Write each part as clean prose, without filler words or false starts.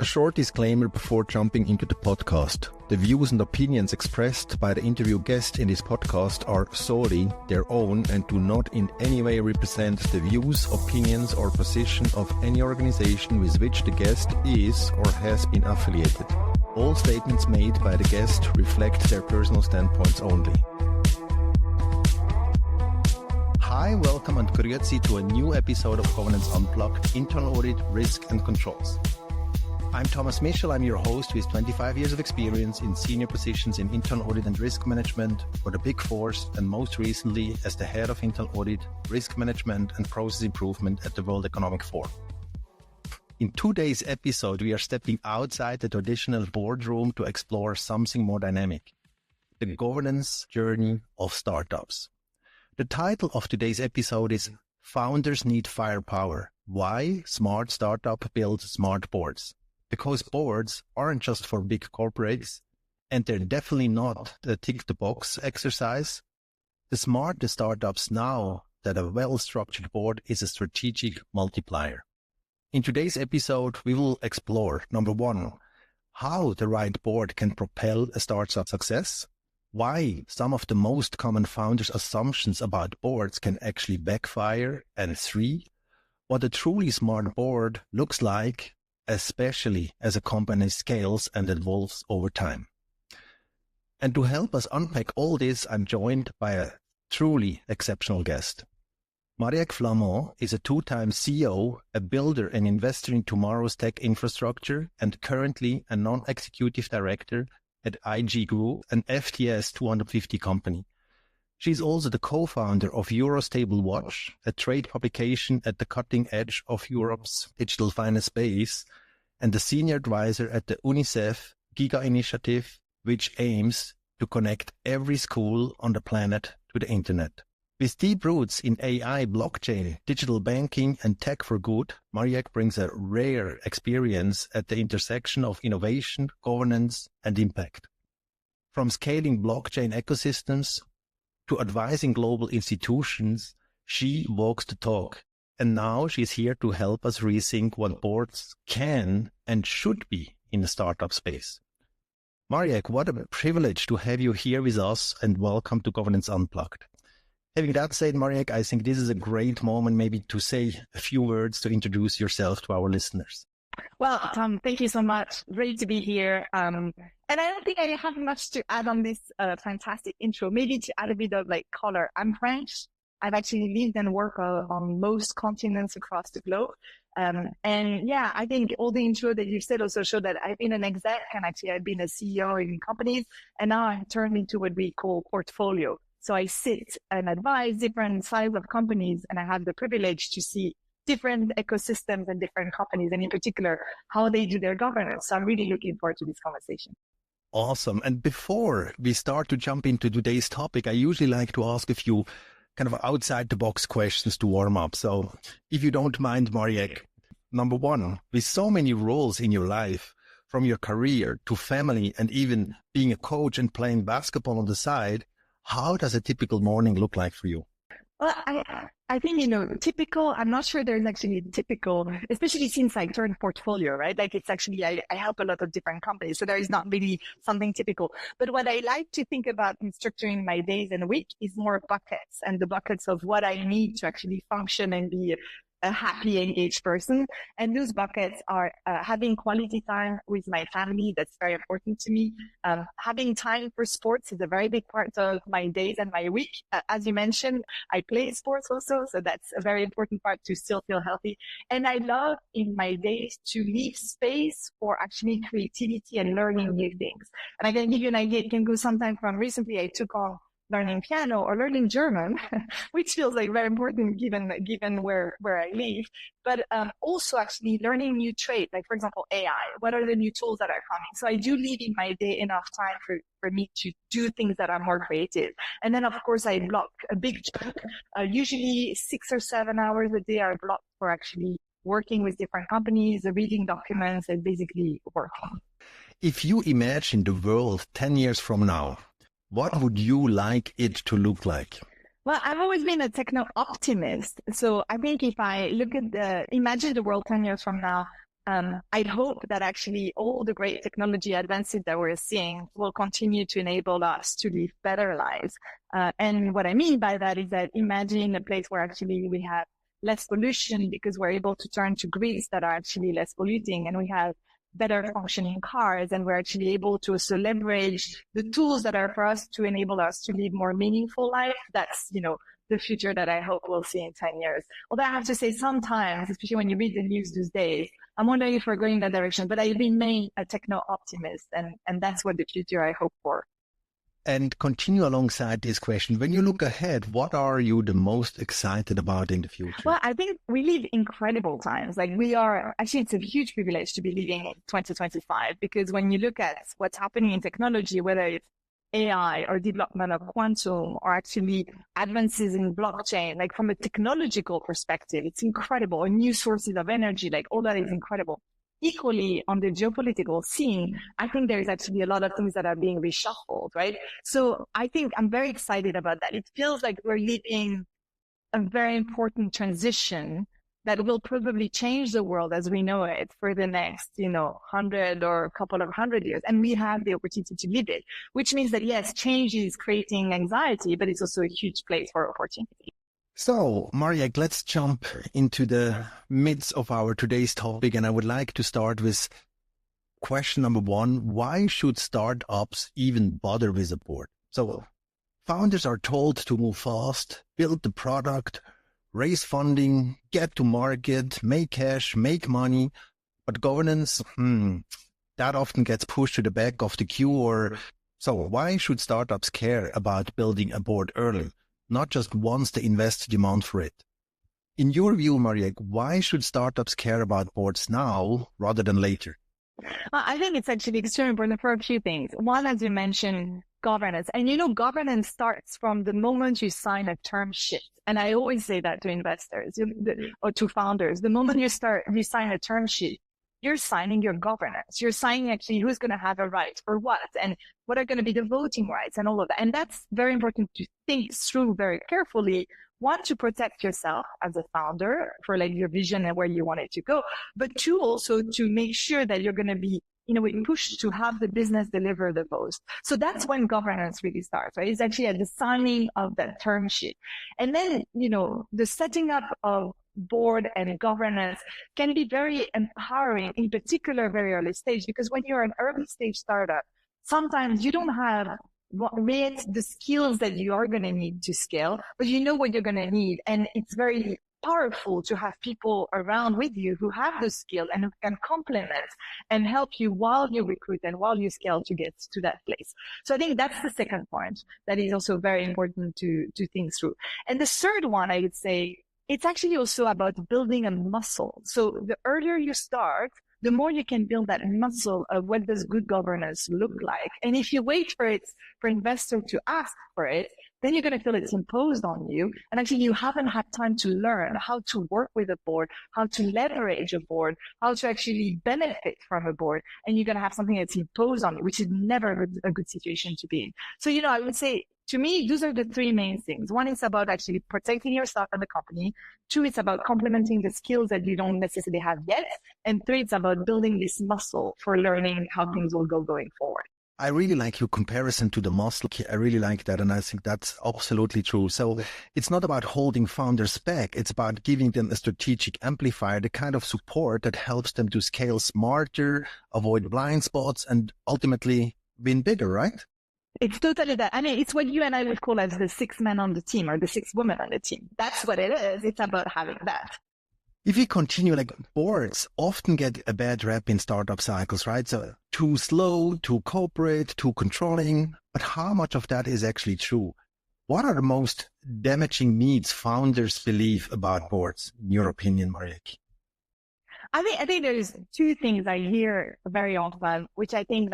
A short disclaimer before jumping into the podcast. The views and opinions expressed by the interview guest in this podcast are solely their own and do not in any way represent the views, opinions, or position of any organization with which the guest is or has been affiliated. All statements made by the guest reflect their personal standpoints only. Hi, welcome and grüezi to a new episode of Governance Unplugged, Internal Audit, Risk and Controls. I'm Thomas Michel. I'm your host with 25 years of experience in senior positions in internal audit and risk management for the Big Fours, and most recently as the head of internal audit, risk management and process improvement at the World Economic Forum. In today's episode, we are stepping outside the traditional boardroom to explore something more dynamic, the governance journey of startups. The title of today's episode is Founders Need Firepower. Why smart startup builds smart boards. Because boards aren't just for big corporates, and they're definitely not a tick-the-box exercise. The smarter startups know that a well-structured board is a strategic multiplier. In today's episode, we will explore, number one, how the right board can propel a startup success, why some of the most common founders' assumptions about boards can actually backfire, and three, what a truly smart board looks like, especially as a company scales and evolves over time. And to help us unpack all this, I'm joined by a truly exceptional guest. Marieke Flament is a two-time CEO, a builder and investor in tomorrow's tech infrastructure, and currently a non-executive director at IG Group, an FTSE 250 company. She's also the co-founder of Eurostable Watch, a trade publication at the cutting edge of Europe's digital finance space, and the senior advisor at the UNICEF GIGA initiative, which aims to connect every school on the planet to the internet. With deep roots in AI, blockchain, digital banking, and tech for good, Marieke brings a rare experience at the intersection of innovation, governance, and impact. From scaling blockchain ecosystems to advising global institutions, she walks the talk. And now she's here to help us rethink what boards can and should be in the startup space. Marieke, what a privilege to have you here with us, and welcome to Governance Unplugged. Having that said, Marieke, I think this is a great moment maybe to say a few words to introduce yourself to our listeners. Well, Tom, thank you so much. Great to be here. And I don't think I have much to add on this fantastic intro. Maybe to add a bit of color. I'm French. I've actually lived and worked on most continents across the globe. And yeah, I think all the intro that you've said also show that I've been an exec, and actually I've been a CEO in companies, and now I've turned into what we call portfolio. So I sit and advise different sizes of companies, and I have the privilege to see different ecosystems and different companies, and in particular, how they do their governance. So I'm really looking forward to this conversation. Awesome. And before we start to jump into today's topic, I usually like to ask a few kind of outside the box questions to warm up. So if you don't mind, Marieke, number one, with so many roles in your life, from your career to family and even being a coach and playing basketball on the side, how does a typical morning look like for you? Well, I think, typical, I'm not sure there's actually typical, especially since I turned portfolio, right? It's actually, I help a lot of different companies. So there is not really something typical. But what I like to think about in structuring my days and week is more buckets, and the buckets of what I need to actually function and be a happy, engaged person. And those buckets are having quality time with my family. That's very important to me. Having time for sports is a very big part of my days and my week. As you mentioned, I play sports also. So that's a very important part to still feel healthy. And I love in my days to leave space for actually creativity and learning new things. And I can give you an idea. It can go sometime from recently I took on learning piano or learning German, which feels very important given where I live, but also actually learning new trade, for example, AI. What are the new tools that are coming? So I do leave in my day enough time for me to do things that are more creative. And then of course I block a big chunk, usually 6 or 7 hours a day are blocked for actually working with different companies, reading documents, and basically working. If you imagine the world 10 years from now, what would you like it to look like? Well, I've always been a techno optimist. So I think if I look at imagine the world 10 years from now, I'd hope that actually all the great technology advances that we're seeing will continue to enable us to live better lives. And what I mean by that is that imagine a place where actually we have less pollution because we're able to turn to grids that are actually less polluting, and we have better functioning cars, and we're actually able to also leverage the tools that are for us to enable us to live more meaningful life. That's, the future that I hope we'll see in 10 years. Although I have to say sometimes, especially when you read the news these days, I'm wondering if we're going in that direction, but I remain a techno optimist, and that's what the future I hope for. And continue alongside this question. When you look ahead, what are you the most excited about in the future? Well, I think we live incredible times. Like it's a huge privilege to be living in 2025, because when you look at what's happening in technology, whether it's AI or development of quantum or actually advances in blockchain, like from a technological perspective, it's incredible. Or new sources of energy, like all that is incredible. Equally, on the geopolitical scene, I think there's actually a lot of things that are being reshuffled, right? So I think I'm very excited about that. It feels like we're living a very important transition that will probably change the world as we know it for the next, 100 or a couple of 100 years. And we have the opportunity to live it, which means that yes, change is creating anxiety, but it's also a huge place for opportunity. So, Marieke, let's jump into the midst of our today's topic. And I would like to start with question number one. Why should startups even bother with a board? So, founders are told to move fast, build the product, raise funding, get to market, make cash, make money. But governance, that often gets pushed to the back of the queue. So why should startups care about building a board early? Not just once they invest the demand for it. In your view, Marieke, why should startups care about boards now rather than later? I think it's actually extremely important for a few things. One, as you mentioned, governance. And governance starts from the moment you sign a term sheet. And I always say that to investors or to founders. The moment you sign a term sheet, you're signing your governance. You're signing actually who's going to have a right for what, and what are going to be the voting rights and all of that. And that's very important to think through very carefully. One, to protect yourself as a founder for like your vision and where you want it to go. But two, also to make sure that you're going to be, pushed to have the business deliver the most. So that's when governance really starts, right? It's actually at the signing of that term sheet. And then, the setting up of board and governance can be very empowering, in particular, very early stage, because when you're an early stage startup, sometimes you don't have the skills that you are going to need to scale, but you know what you're going to need. And it's very powerful to have people around with you who have the skill and who can complement and help you while you recruit and while you scale to get to that place. So I think that's the second point that is also very important to think through. And the third one, I would say, it's actually also about building a muscle. So the earlier you start, the more you can build that muscle of what does good governance look like. And if you wait for investor to ask for it, then you're going to feel it's imposed on you. And actually you haven't had time to learn how to work with a board, how to leverage a board, how to actually benefit from a board. And you're going to have something that's imposed on you, which is never a good situation to be in. So, I would say, to me, those are the three main things. One is about actually protecting yourself and the company. Two, it's about complementing the skills that you don't necessarily have yet. And three, it's about building this muscle for learning how things will go going forward. I really like your comparison to the muscle. I really like that. And I think that's absolutely true. So it's not about holding founders back. It's about giving them a strategic amplifier, the kind of support that helps them to scale smarter, avoid blind spots, and ultimately win bigger, right? It's totally that. I mean, it's what you and I would call as the 6 men on the team or the 6 women on the team. That's what it is. It's about having that. If we continue, boards often get a bad rep in startup cycles, right? So too slow, too corporate, too controlling. But how much of that is actually true? What are the most damaging myths founders believe about boards, in your opinion, Marieke? I think there's two things I hear very often, which I think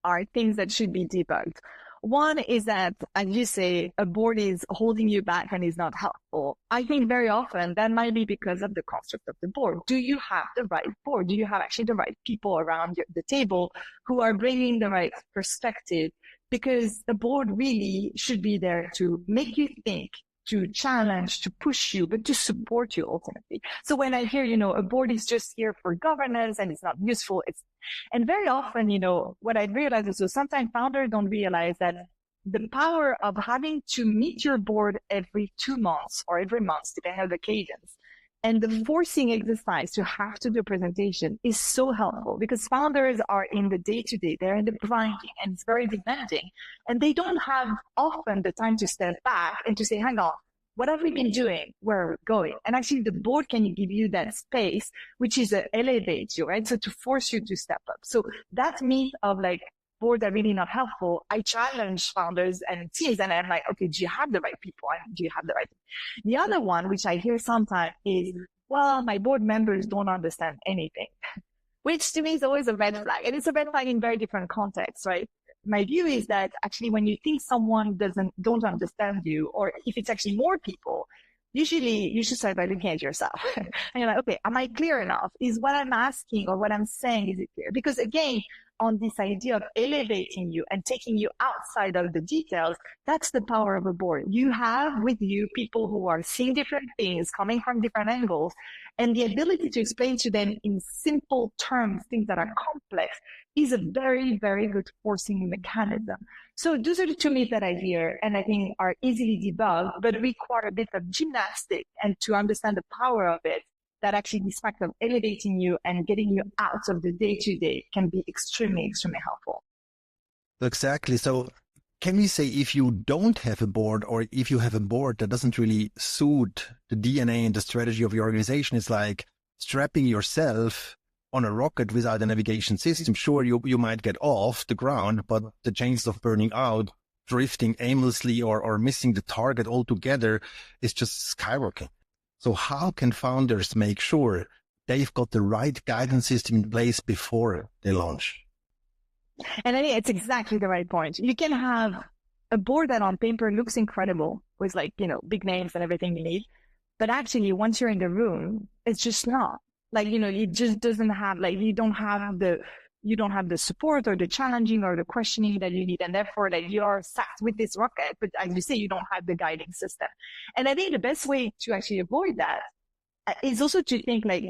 are things that should be debunked. One is that, as you say, a board is holding you back and is not helpful. I think very often that might be because of the construct of the board. Do you have the right board? Do you have actually the right people around the table who are bringing the right perspective? Because the board really should be there to make you think, to challenge, to push you, but to support you ultimately. So when I hear, a board is just here for governance and it's not useful, and very often, what I realize is, so sometimes founders don't realize that the power of having to meet your board every 2 months or every month, depending on the cadence, and the forcing exercise to have to do a presentation is so helpful, because founders are in the day-to-day, they're in the grinding, and it's very demanding. And they don't have often the time to step back and to say, hang on, what have we been doing? Where are we going? And actually the board can give you that space, which is elevates you, right? So to force you to step up. So that myth of like, boards are really not helpful, I challenge founders and teams, and I'm like, okay, do you have the right people? Do you have the right? The other one, which I hear sometimes, is, well, my board members don't understand anything, which to me is always a red flag. And it's a red flag in very different contexts, right? My view is that actually when you think someone don't understand you, or if it's actually more people, usually you should start by looking at yourself. And you're like, okay, am I clear enough? Is what I'm asking or what I'm saying, is it clear? Because again, on this idea of elevating you and taking you outside of the details, that's the power of a board. You have with you people who are seeing different things, coming from different angles, and the ability to explain to them in simple terms things that are complex is a very, very good forcing mechanism. So those are the two myths that I hear, and I think are easily debunked, but require a bit of gymnastics and to understand the power of it, that actually this fact of elevating you and getting you out of the day-to-day can be extremely, extremely helpful. Exactly. So can we say if you don't have a board, or if you have a board that doesn't really suit the DNA and the strategy of your organization, it's like strapping yourself on a rocket without a navigation system? Sure, you might get off the ground, but the chances of burning out, drifting aimlessly, or missing the target altogether is just skyrocketing. So how can founders make sure they've got the right guidance system in place before they launch? And I think it's exactly the right point. You can have a board that on paper looks incredible with like, big names and everything you need. But actually, once you're in the room, it's just not. Like, it just doesn't have, like, you don't have the support or the challenging or the questioning that you need. And therefore, like, you are sat with this rocket, but as you say, you don't have the guiding system. And I think the best way to actually avoid that is also to think like,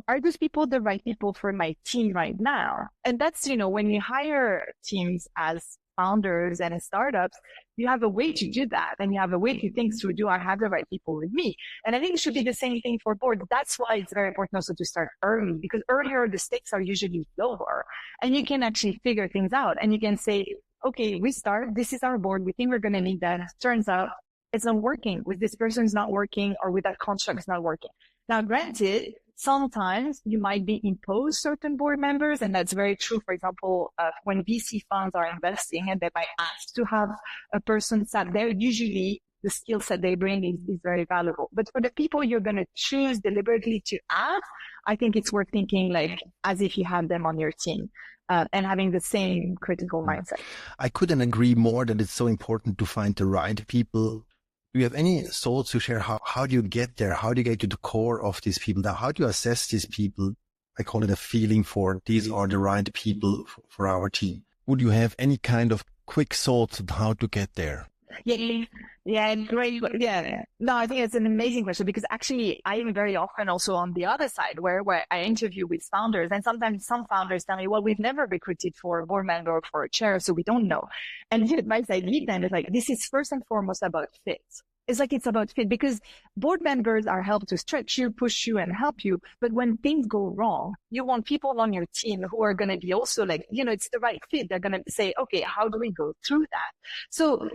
are those people the right people for my team right now? And that's, when you hire teams as founders and as startups, you have a way to do that. And you have a way to think through, do I have the right people with me? And I think it should be the same thing for board. That's why it's very important also to start early, because earlier the stakes are usually lower and you can actually figure things out. And you can say, okay, we start, this is our board. We think we're going to need that. Turns out it's not working. With this person is not working, or with that construct is not working. Now, granted, sometimes you might be imposed certain board members, and that's very true. For example, when VC funds are investing and they might ask to have a person sat there, usually the skill set they bring is very valuable. But for the people you're going to choose deliberately to add, I think it's worth thinking like as if you have them on your team. And having the same critical mindset. I couldn't agree more that it's so important to find the right people. Do you have any thoughts to share? How do you get there? How do you get to the core of these people? How do you assess these people? I call it a feeling for these are the right people for our team. Would you have any kind of quick thoughts on how to get there? Yeah, great. Yeah. No, I think it's an amazing question, because actually I am very often also on the other side where I interview with founders, and sometimes some founders tell me, well, we've never recruited for a board member or for a chair, so we don't know. And the advice I give them is like, this is first and foremost about fit. It's about fit, because board members are helped to stretch you, push you, and help you. But when things go wrong, you want people on your team who are going to be also like, it's the right fit. They're going to say, okay, how do we go through that? So,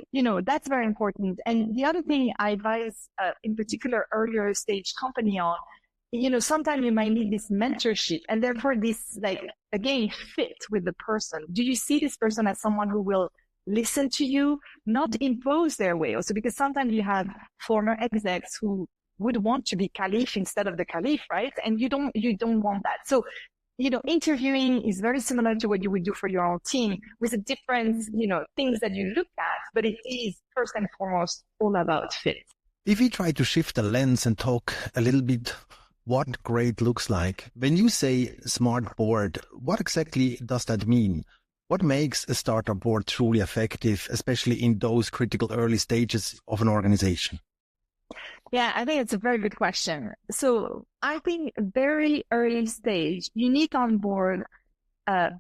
that's very important. And the other thing I advise, in particular, earlier stage company on, sometimes you might need this mentorship, and therefore this, like, again, fit with the person. Do you see this person as someone who will listen to you, not impose their way also? Because sometimes you have former execs who would want to be caliph instead of the caliph, right? And you don't want that. So, interviewing is very similar to what you would do for your own team, with a different, things that you look at, but it is first and foremost all about fit. If we try to shift the lens and talk a little bit what great looks like, when you say smart board, what exactly does that mean? What makes a startup board truly effective, especially in those critical early stages of an organization? Yeah, I think it's a very good question. So I think very early stage, you need on board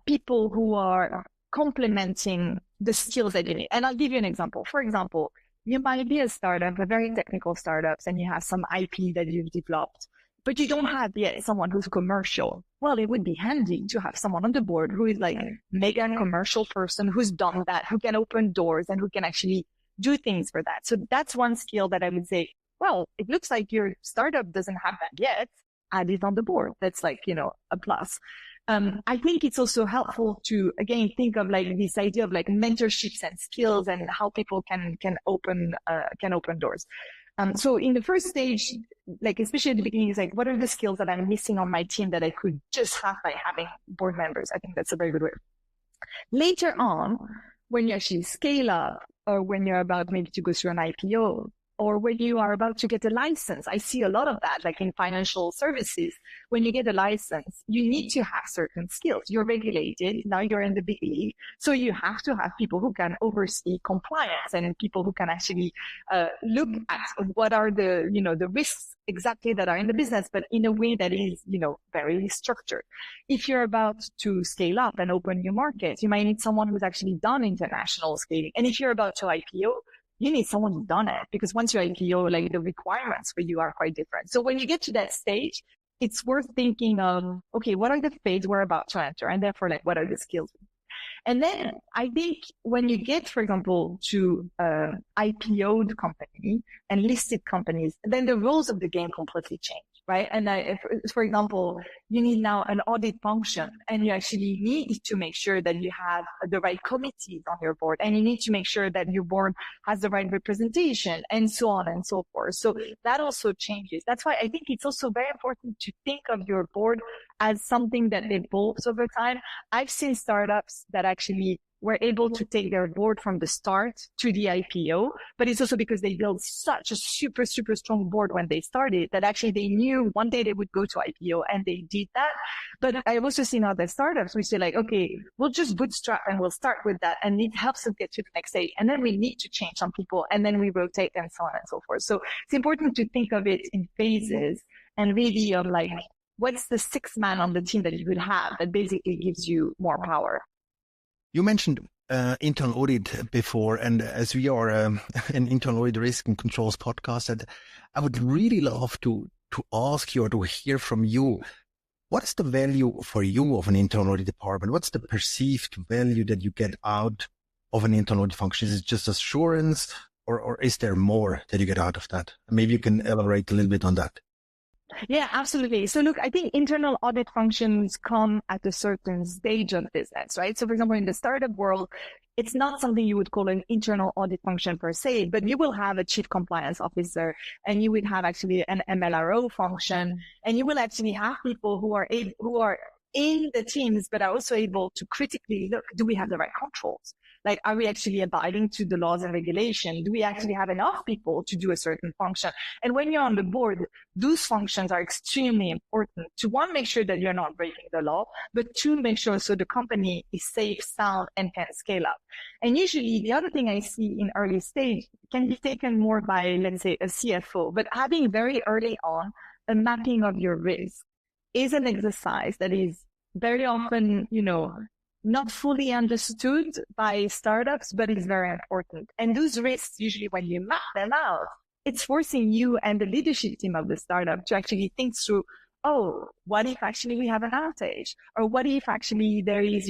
people who are complementing the skills that you need. And I'll give you an example. For example, you might be a startup, a very technical startups, and you have some IP that you've developed, but you don't have yet someone who's commercial. Well, it would be handy to have someone on the board who is like mega commercial person who's done that, who can open doors and who can actually do things for that. So that's one skill that I would say, well, it looks like your startup doesn't have that yet. Add it on the board. That's like, a plus. I think it's also helpful to, again, think of like this idea of like mentorships and skills and how people can open doors. So in the first stage, like especially at the beginning, it's like, what are the skills that I'm missing on my team that I could just have by having board members? I think that's a very good way. Later on, when you actually scale up, or when you're about maybe to go through an IPO, or when you are about to get a license. I see a lot of that, like in financial services. When you get a license, you need to have certain skills. You're regulated. Now you're in the big league. So you have to have people who can oversee compliance and people who can actually look at what are the risks exactly that are in the business, but in a way that is, very structured. If you're about to scale up and open new markets, you might need someone who's actually done international scaling. And if you're about to IPO, you need someone who's done it, because once you IPO, like the requirements for you are quite different. So when you get to that stage, it's worth thinking of, okay, what are the phases we're about to enter? And therefore, like, what are the skills? And then I think when you get, for example, to IPO'd company and listed companies, then the rules of the game completely change, right? And for example, you need now an audit function, and you actually need to make sure that you have the right committees on your board, and you need to make sure that your board has the right representation, and so on and so forth. So that also changes. That's why I think it's also very important to think of your board as something that evolves over time. I've seen startups that actually were able to take their board from the start to the IPO, but it's also because they built such a super, super strong board when they started that actually they knew one day they would go to IPO, and they did that. But I've also seen other startups which say like, okay, we'll just bootstrap and we'll start with that, and it helps us get to the next stage. And then we need to change some people, and then we rotate, and so on and so forth. So it's important to think of it in phases, and really of like, what's the sixth man on the team that you would have that basically gives you more power? You mentioned internal audit before, and as we are an internal audit risk and controls podcast, and I would really love to ask you or to hear from you, what is the value for you of an internal audit department? What's the perceived value that you get out of an internal audit function? Is it just assurance, or is there more that you get out of that? Maybe you can elaborate a little bit on that. Yeah, absolutely. So look, I think internal audit functions come at a certain stage of business, right? So for example, in the startup world, it's not something you would call an internal audit function per se, but you will have a chief compliance officer, and you would have actually an MLRO function, and you will actually have people who are in the teams, but are also able to critically look, do we have the right controls? Like, are we actually abiding to the laws and regulation? Do we actually have enough people to do a certain function? And when you're on the board, those functions are extremely important to, one, make sure that you're not breaking the law, but two, make sure so the company is safe, sound, and can scale up. And usually the other thing I see in early stage can be taken more by, let's say, a CFO, but having very early on a mapping of your risk is an exercise that is very often, not fully understood by startups, but it's very important. And those risks, usually when you map them out, it's forcing you and the leadership team of the startup to actually think through, oh, what if actually we have an outage? Or what if actually there is,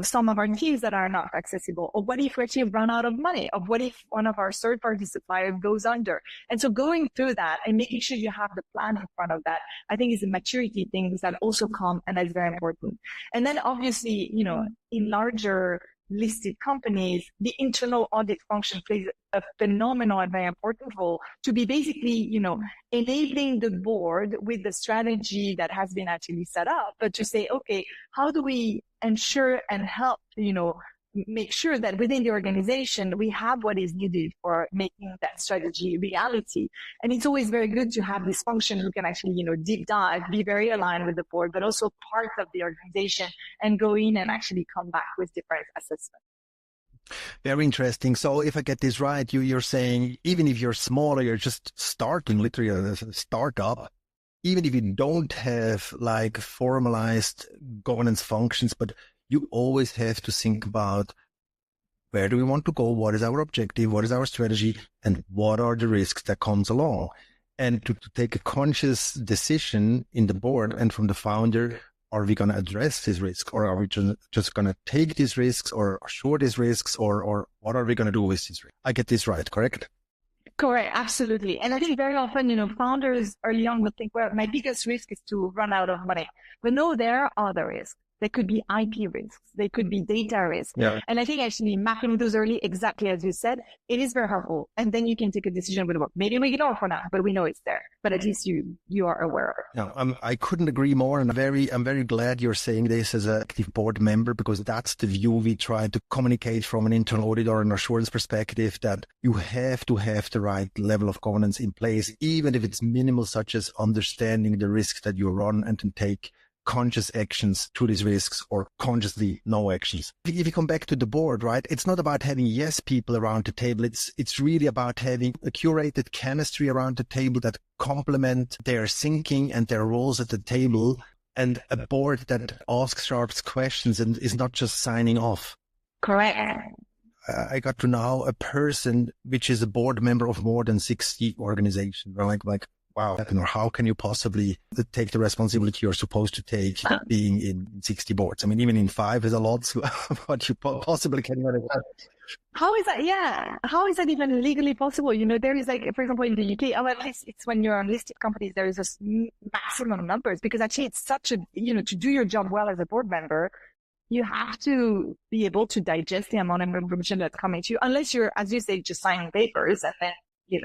some of our keys that are not accessible? Or what if we actually run out of money? Or what if one of our third-party suppliers goes under? And so going through that and making sure you have the plan in front of that, I think is a maturity things that also come, and that's very important. And then obviously, in larger listed companies, the internal audit function plays a phenomenal and very important role to be basically, enabling the board with the strategy that has been actually set up, but to say, okay, how do we ensure and help, make sure that within the organization, we have what is needed for making that strategy reality. And it's always very good to have this function who can actually, deep dive, be very aligned with the board, but also part of the organization, and go in and actually come back with different assessments. Very interesting. So if I get this right, you're saying even if you're smaller, you're just starting literally as a startup, even if you don't have like formalized governance functions, but you always have to think about where do we want to go? What is our objective? What is our strategy? And what are the risks that comes along? And to take a conscious decision in the board and from the founder, are we going to address this risk, or are we just going to take these risks or assure these risks, or what are we going to do with this risk? I get this right, correct? Correct, absolutely. And I think very often, founders early on would think, well, my biggest risk is to run out of money. But no, there are other risks. There could be IP risks. They could be data risks. Yeah. And I think actually mapping those early, exactly as you said, it is very helpful. And then you can take a decision with what maybe we ignore for now, but we know it's there. But at least you are aware of it. Yeah, I couldn't agree more. And I'm very glad you're saying this as an active board member, because that's the view we try to communicate from an internal audit or an assurance perspective, that you have to have the right level of governance in place, even if it's minimal, such as understanding the risks that you run and then take conscious actions to these risks, or consciously no actions. If you come back to the board, right, it's not about having yes people around the table. It's really about having a curated chemistry around the table that complement their thinking and their roles at the table, and a board that asks sharp questions and is not just signing off. Correct. I got to know a person which is a board member of more than 60 organizations. Like, wow, how can you possibly take the responsibility you're supposed to take being in 60 boards? I mean, even in 5 is a lot, but you possibly cannot. How is that? Yeah. How is that even legally possible? There is for example, in the UK, or at least it's when you're on listed companies, there is a maximum numbers, because actually it's such a, to do your job well as a board member, you have to be able to digest the amount of information that's coming to you, unless you're, as you say, just signing papers, and then, you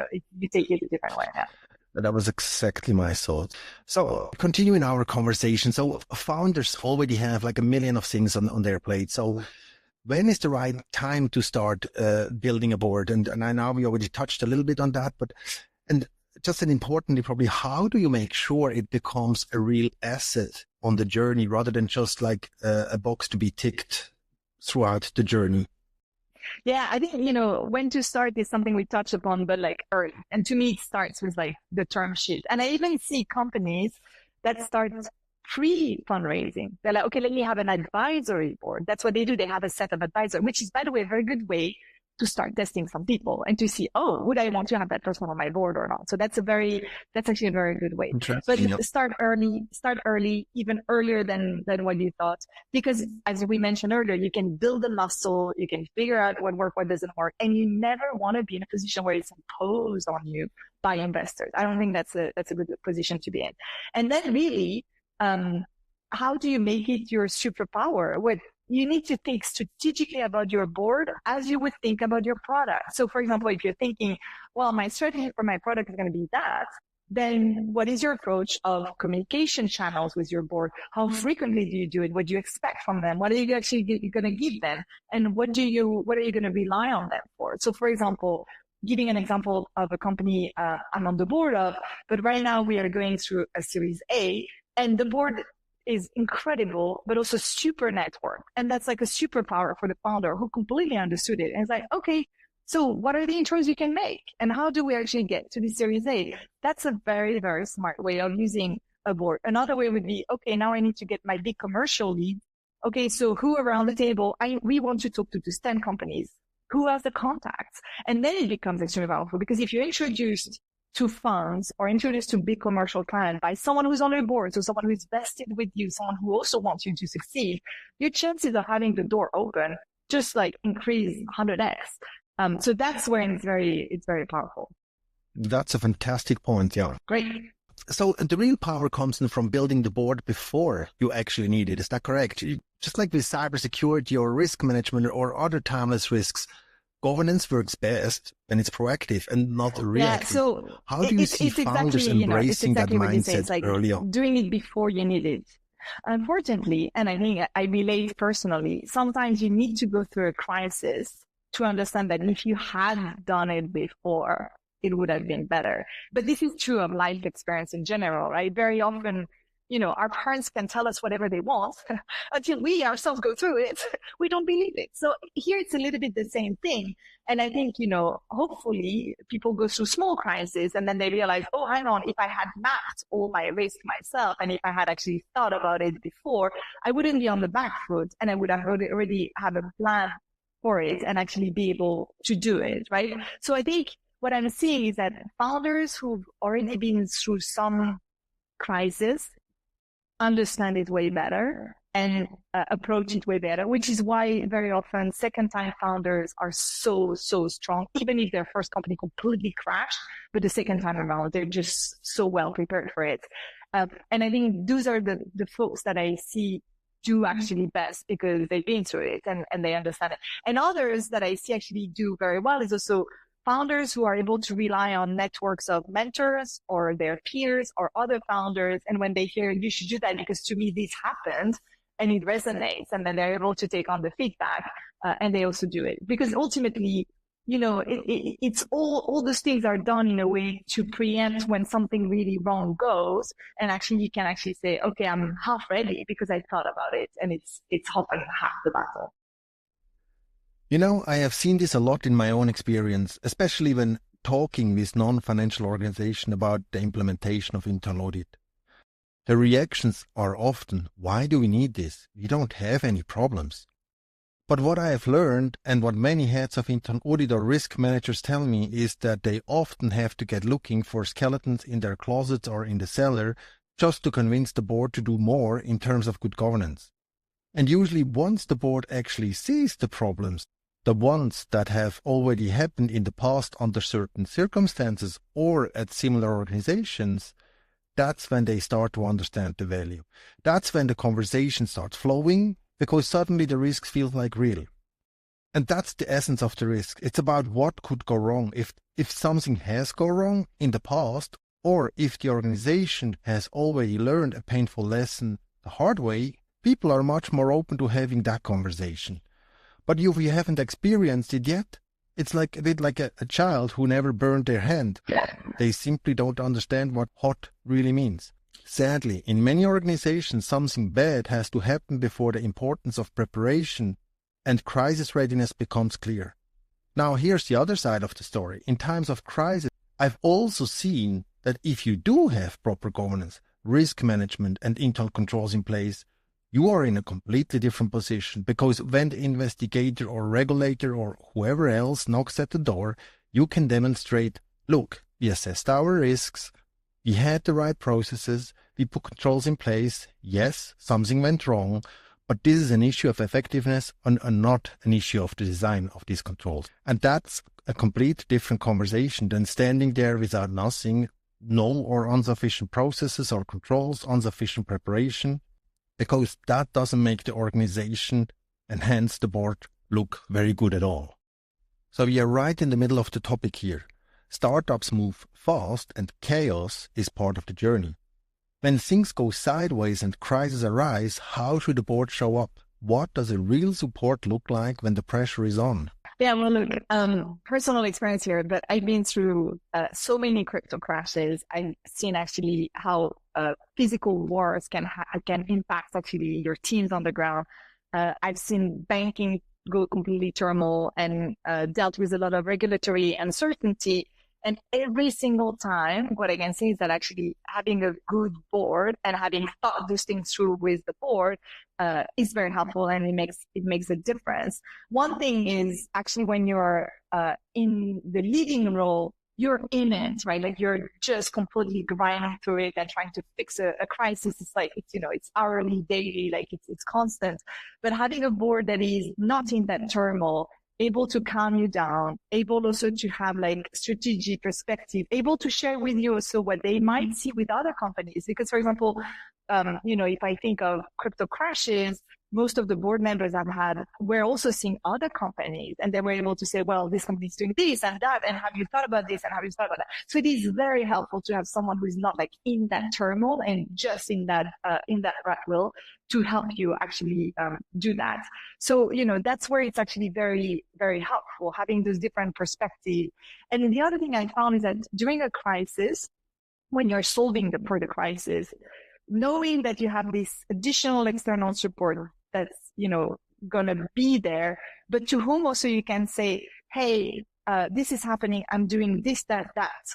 take it a different way. Yeah. That was exactly my thought. So continuing our conversation. So founders already have like a million of things on their plate. So when is the right time to start building a board? And I know we already touched a little bit on that, and just as importantly, probably, how do you make sure it becomes a real asset on the journey rather than just like a box to be ticked throughout the journey? Yeah, I think, when to start is something we touched upon, but like early. And to me, it starts with like the term sheet. And I even see companies that start pre-fundraising. They're like, okay, let me have an advisory board. That's what they do. They have a set of advisors, which is, by the way, a very good way to start testing some people and to see, would I want to have that person on my board or not? So that's actually a very good way. But start early, even earlier than what you thought, because as we mentioned earlier, you can build a muscle, you can figure out what works, what doesn't work, and you never want to be in a position where it's imposed on you by investors. I don't think that's a good position to be in. And then really, how do you make it your superpower? You need to think strategically about your board as you would think about your product. So for example, if you're thinking, well, my strategy for my product is going to be that, then what is your approach of communication channels with your board? How frequently do you do it? What do you expect from them? What are you actually going to give them? And what are you going to rely on them for? So for example, giving an example of a company I'm on the board of, but right now we are going through a Series A, and the board is incredible, but also super network. And that's like a superpower for the founder who completely understood it. And it's like, okay, so what are the intros you can make? And how do we actually get to the Series A? That's a very, very smart way of using a board. Another way would be, okay, now I need to get my big commercial lead. Okay, so who around the table? We want to talk to 10 companies. Who has the contacts? And then it becomes extremely powerful, because if you're introduced to funds or introduced to big commercial client by someone who's on your board, so someone who's vested with you, someone who also wants you to succeed, your chances of having the door open just like increase 100x. So that's when it's very powerful. That's a fantastic point. Yeah. Great. So the real power comes in from building the board before you actually need it. Is that correct? Just like with cybersecurity or risk management or other timeless risks, governance works best when it's proactive and not reactive. Yeah, so how do you see founders embracing that mindset early on? Doing it before you need it. Unfortunately, and I think I relate personally, sometimes you need to go through a crisis to understand that if you had done it before, it would have been better. But this is true of life experience in general, right? Very often our parents can tell us whatever they want until we ourselves go through it. We don't believe it. So here it's a little bit the same thing. And I think, hopefully people go through small crises and then they realize, oh, hang on, if I had mapped all my risk myself and if I had actually thought about it before, I wouldn't be on the back foot and I would have already have a plan for it and actually be able to do it, right? So I think what I'm seeing is that founders who've already been through some crisis understand it way better and approach it way better, which is why very often second-time founders are so strong, even if their first company completely crashed, but the second time around, they're just so well prepared for it. And I think those are the folks that I see do actually best because they've been through it and they understand it. And others that I see actually do very well is also founders who are able to rely on networks of mentors or their peers or other founders. And when they hear, you should do that because to me, this happened and it resonates. And then they're able to take on the feedback and they also do it. Because ultimately, it's all those things are done in a way to preempt when something really wrong goes. And actually, you can actually say, okay, I'm half ready because I thought about it. And it's often half the battle. I have seen this a lot in my own experience, especially when talking with non-financial organizations about the implementation of internal audit. The reactions are often, why do we need this? We don't have any problems. But what I have learned and what many heads of internal audit or risk managers tell me is that they often have to get looking for skeletons in their closets or in the cellar just to convince the board to do more in terms of good governance. And usually once the board actually sees the problems, the ones that have already happened in the past under certain circumstances or at similar organizations, that's when they start to understand the value. That's when the conversation starts flowing because suddenly the risks feel like real. And that's the essence of the risk. It's about what could go wrong if something has gone wrong in the past or if the organization has already learned a painful lesson the hard way, people are much more open to having that conversation. But if you haven't experienced it yet, it's like a bit like a child who never burned their hand. They simply don't understand what hot really means. Sadly, in many organizations, something bad has to happen before the importance of preparation and crisis readiness becomes clear. Now, here's the other side of the story. In times of crisis, I've also seen that if you do have proper governance, risk management, and internal controls in place, you are in a completely different position because when the investigator or regulator or whoever else knocks at the door, you can demonstrate, look, we assessed our risks, we had the right processes, we put controls in place, yes, something went wrong, but this is an issue of effectiveness and not an issue of the design of these controls. And that's a complete different conversation than standing there without nothing, no or insufficient processes or controls, insufficient preparation, because that doesn't make the organization and hence the board look very good at all. So we are right in the middle of the topic here. Startups move fast and chaos is part of the journey. When things go sideways and crises arise, how should the board show up? What does a real support look like when the pressure is on? Yeah, well, look, personal experience here, but I've been through so many crypto crashes. I've seen actually how physical wars can impact actually your teams on the ground. I've seen banking go completely turmoil and dealt with a lot of regulatory uncertainty. And every single time, what I can say is that actually having a good board and having thought those things through with the board is very helpful, and it makes a difference. One thing is actually when you're in the leading role, you're in it, right? Like you're just completely grinding through it and trying to fix a crisis. It's like, it's hourly, daily, like it's constant. But having a board that is not in that turmoil, able to calm you down, able also to have like strategic perspective, able to share with you also what they might see with other companies. Because, for example, if I think of crypto crashes, most of the board members I've had were also seeing other companies, and they were able to say, well, this company is doing this and that, and have you thought about this, and have you thought about that? So it is very helpful to have someone who is not like in that turmoil and just in that rat wheel to help you actually do that. So, that's where it's actually very, very helpful, having those different perspectives. And then the other thing I found is that during a crisis, when you're solving for the crisis, knowing that you have this additional external support that's, going to be there, but to whom also you can say, hey, this is happening. I'm doing this, that.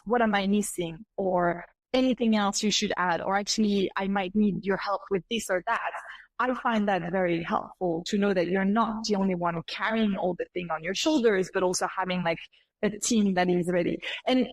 What am I missing? Or anything else you should add? Or actually, I might need your help with this or that. I find that very helpful to know that you're not the only one carrying all the thing on your shoulders, but also having like a team that is ready. And,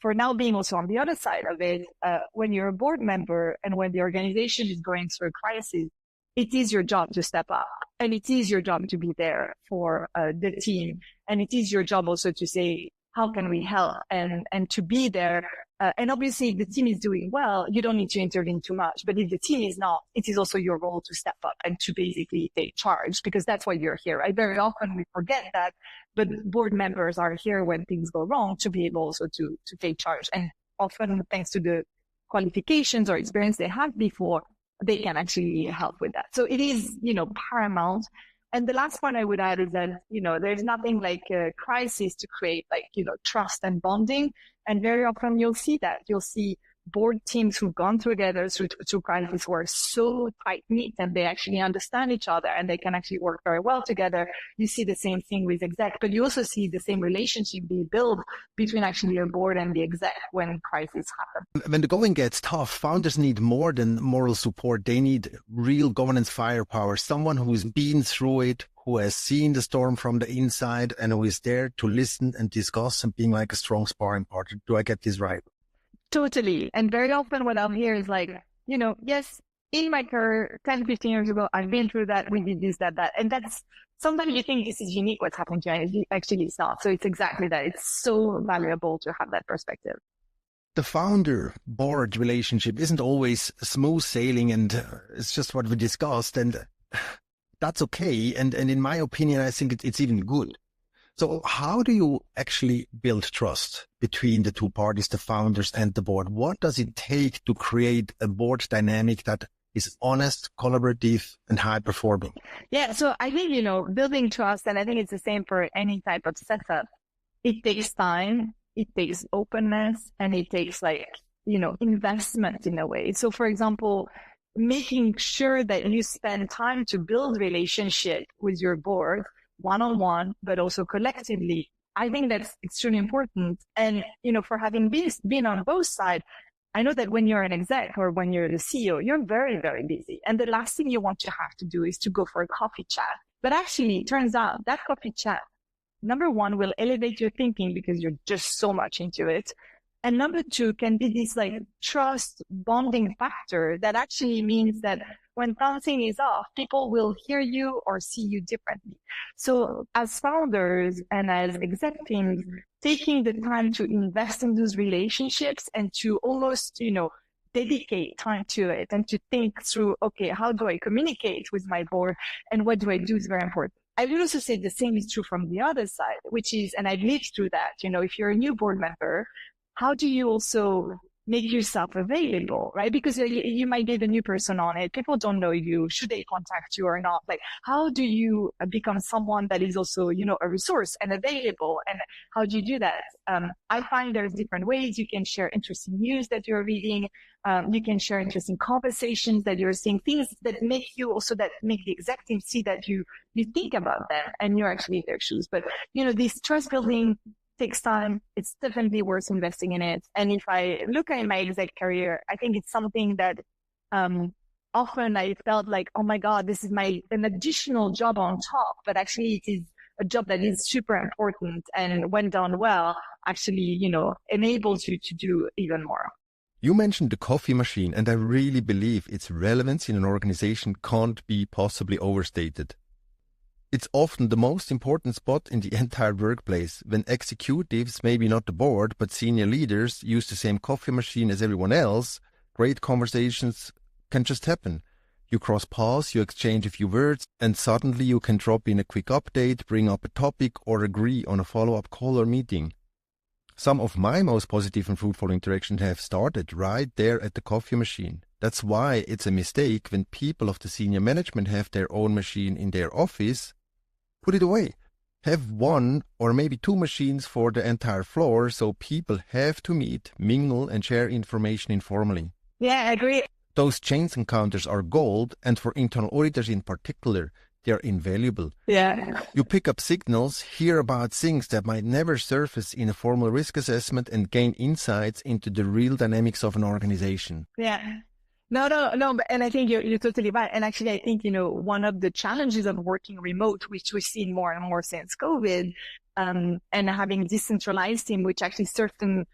for now being also on the other side of it, when you're a board member and when the organization is going through a crisis, it is your job to step up, and it is your job to be there for the team. And it is your job also to say, how can we help? And to be there. And obviously, if the team is doing well, you don't need to intervene too much. But if the team is not, it is also your role to step up and to basically take charge, because that's why you're here, right? Very often we forget that, but board members are here when things go wrong to be able also to take charge. And often, thanks to the qualifications or experience they had before, they can actually help with that. So it is, paramount. And the last point I would add is that, there's nothing like a crisis to create like, trust and bonding. And very often you'll see that. You'll see board teams who've gone together through crisis who are so tight-knit and they actually understand each other and they can actually work very well together. You see the same thing with exec, but you also see the same relationship be built between actually a board and the exec when crises happen. When the going gets tough, founders need more than moral support. They need real governance firepower, someone who's been through it, who has seen the storm from the inside and who is there to listen and discuss and being like a strong sparring partner. Do I get this right? Totally. And very often what I'll hear is like, yes, in my career, 10, 15 years ago, I've been through that. We did this, that. And that's sometimes you think this is unique, what's happening to you. Actually, it's not. So it's exactly that. It's so valuable to have that perspective. The founder-board relationship isn't always smooth sailing, and it's just what we discussed. And that's okay. And in my opinion, I think it's even good. So how do you actually build trust between the two parties, the founders and the board? What does it take to create a board dynamic that is honest, collaborative, and high-performing? Yeah, so I think, building trust, and I think it's the same for any type of setup. It takes time, it takes openness, and it takes investment in a way. So for example, making sure that you spend time to build relationship with your board, one-on-one, but also collectively. I think that's extremely important. And, for having been on both sides, I know that when you're an exec or when you're the CEO, you're very, very busy. And the last thing you want to have to do is to go for a coffee chat. But actually, it turns out that coffee chat, number one, will elevate your thinking because you're just so much into it. And number two can be this trust bonding factor that actually means that when something is off, people will hear you or see you differently. So as founders and as exec teams, taking the time to invest in those relationships and to almost, dedicate time to it and to think through, okay, how do I communicate with my board and what do I do is very important. I would also say the same is true from the other side, which is, and I've lived through that, if you're a new board member, how do you also make yourself available, right? Because you might get a new person on it. People don't know you. Should they contact you or not? How do you become someone that is also, a resource and available? And how do you do that? I find there's different ways. You can share interesting news that you're reading. You can share interesting conversations that you're seeing, things that make you also, that make the exec team see that you think about them and you're actually in their shoes. But, this trust building takes time. It's definitely worth investing in it. And if I look at my exec career, I think it's something that often I felt like, oh my God, this is an additional job on top. But actually it is a job that is super important and when done well, actually, enables you to do even more. You mentioned the coffee machine, and I really believe its relevance in an organization can't be possibly overstated. It's often the most important spot in the entire workplace. When executives, maybe not the board, but senior leaders, use the same coffee machine as everyone else, great conversations can just happen. You cross paths, you exchange a few words, and suddenly you can drop in a quick update, bring up a topic, or agree on a follow-up call or meeting. Some of my most positive and fruitful interactions have started right there at the coffee machine. That's why it's a mistake when people of the senior management have their own machine in their office. Put it away. Have one or maybe two machines for the entire floor so people have to meet, mingle, and share information informally. Yeah, I agree. Those chance encounters are gold, and for internal auditors in particular, they're invaluable. Yeah. You pick up signals, hear about things that might never surface in a formal risk assessment, and gain insights into the real dynamics of an organization. Yeah. No. And I think you're totally right. And actually, I think, one of the challenges of working remote, which we've seen more and more since COVID, and having decentralized team, which actually certain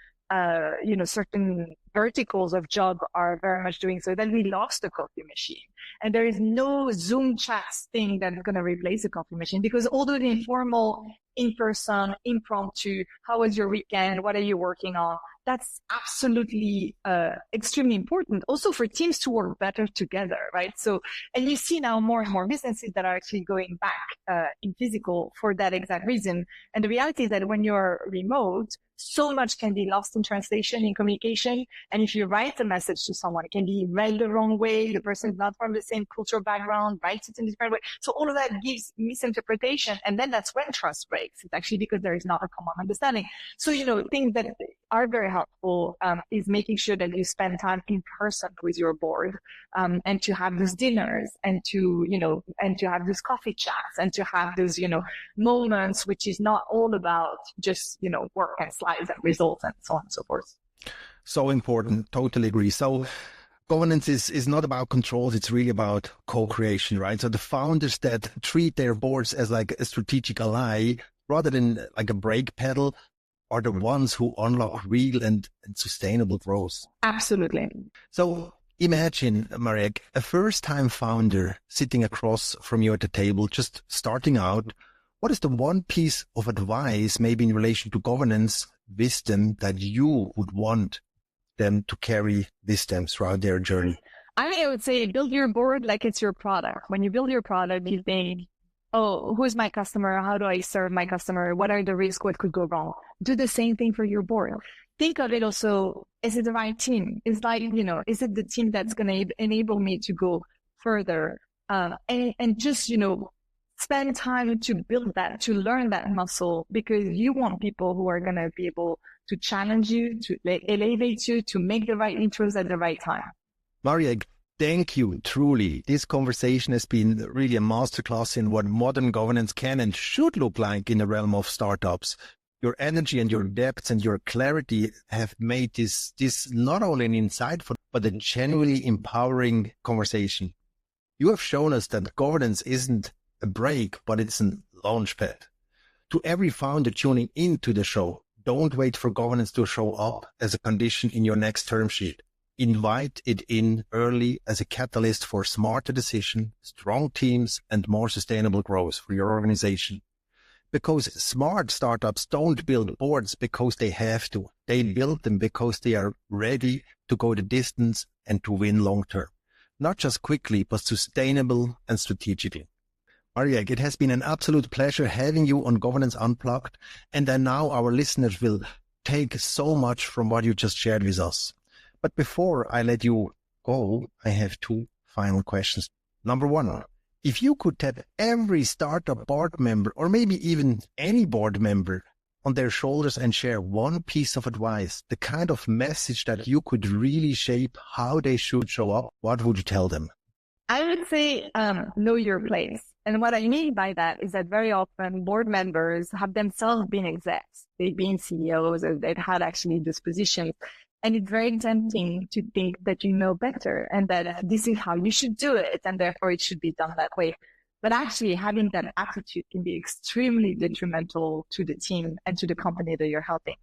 verticals of job are very much doing so, then we lost the coffee machine. And there is no Zoom chat thing that's going to replace the coffee machine, because although the informal, in-person, impromptu, how was your weekend? What are you working on? That's absolutely extremely important also for teams to work better together, right? So, and you see now more and more businesses that are actually going back in physical for that exact reason. And the reality is that when you're remote, so much can be lost in translation, in communication. And if you write a message to someone, it can be read the wrong way. The person is not from the same cultural background, writes it in a different way. So all of that gives misinterpretation. And then that's when trust breaks. It's actually because there is not a common understanding. So, things that are very helpful is making sure that you spend time in person with your board, and to have those dinners, and to have those coffee chats, and to have those, moments, which is not all about just, work and slides and results and so on and so forth. So important. Totally agree. So governance is not about controls. It's really about co-creation, right? So the founders that treat their boards as like a strategic ally rather than like a brake pedal are the ones who unlock real and sustainable growth. Absolutely. So imagine, Marieke, a first-time founder sitting across from you at the table, just starting out. What is the one piece of advice, maybe in relation to governance wisdom, that you would want them to carry with them throughout their journey? I would say build your board like it's your product. When you build your product, you think, oh, who's my customer? How do I serve my customer? What are the risks? What could go wrong? Do the same thing for your board. Think of it also, is it the right team? It's like, is it the team that's going to enable me to go further? And just, spend time to build that, to learn that muscle, because you want people who are going to be able to challenge you, to elevate you, to make the right intros at the right time. Marieke, thank you. Truly, this conversation has been really a masterclass in what modern governance can and should look like in the realm of startups. Your energy and your depth and your clarity have made this not only an insightful, but a genuinely empowering conversation. You have shown us that governance isn't a brake, but it's a launch pad. To every founder tuning into the show, don't wait for governance to show up as a condition in your next term sheet. Invite it in early as a catalyst for smarter decisions, strong teams, and more sustainable growth for your organization. Because smart startups don't build boards because they have to. They build them because they are ready to go the distance and to win long term. Not just quickly, but sustainable and strategically. Marieke, it has been an absolute pleasure having you on Governance Unplugged, and I know our listeners will take so much from what you just shared with us. But before I let you go, I have two final questions. Number one, if you could tap every startup board member, or maybe even any board member, on their shoulders and share one piece of advice, the kind of message that you could really shape how they should show up, what would you tell them? I would say know your place. And what I mean by that is that very often board members have themselves been execs. They've been CEOs, or they've had actually this position. And it's very tempting to think that you know better and that this is how you should do it, and therefore it should be done that way. But actually having that attitude can be extremely detrimental to the team and to the company that you're helping.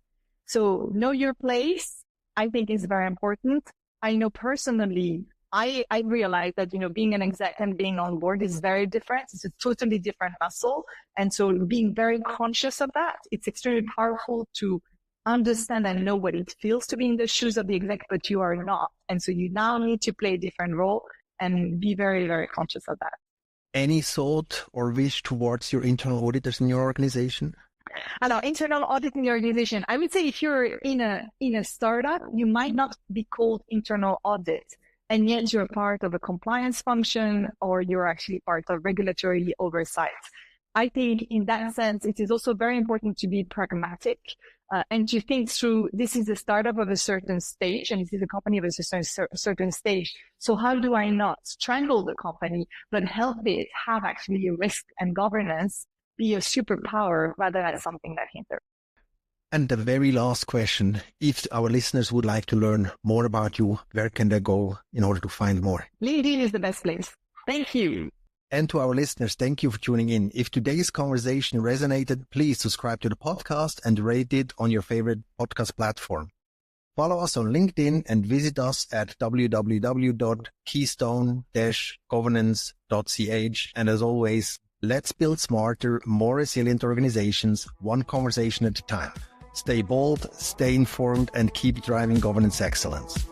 So know your place, I think, is very important. I know personally, I realize that, being an exec and being on board is very different. It's a totally different muscle. And so being very conscious of that, it's extremely powerful to understand and know what it feels to be in the shoes of the exec, but you are not. And so you now need to play a different role and be very, very conscious of that. Any thought or wish towards your internal auditors in your organization? Internal audit in your organization. I would say if you're in a startup, you might not be called internal audit, and yet you're part of a compliance function, or you're actually part of regulatory oversight. I think in that sense, it is also very important to be pragmatic and to think through, this is a startup of a certain stage and this is a company of a certain stage. So how do I not strangle the company, but help it have actually a risk and governance be a superpower rather than something that hinders? And the very last question, if our listeners would like to learn more about you, where can they go in order to find more? LinkedIn is the best place. Thank you. And to our listeners, thank you for tuning in. If today's conversation resonated, please subscribe to the podcast and rate it on your favorite podcast platform. Follow us on LinkedIn and visit us at www.keystone-governance.ch. And as always, let's build smarter, more resilient organizations, one conversation at a time. Stay bold, stay informed, and keep driving governance excellence.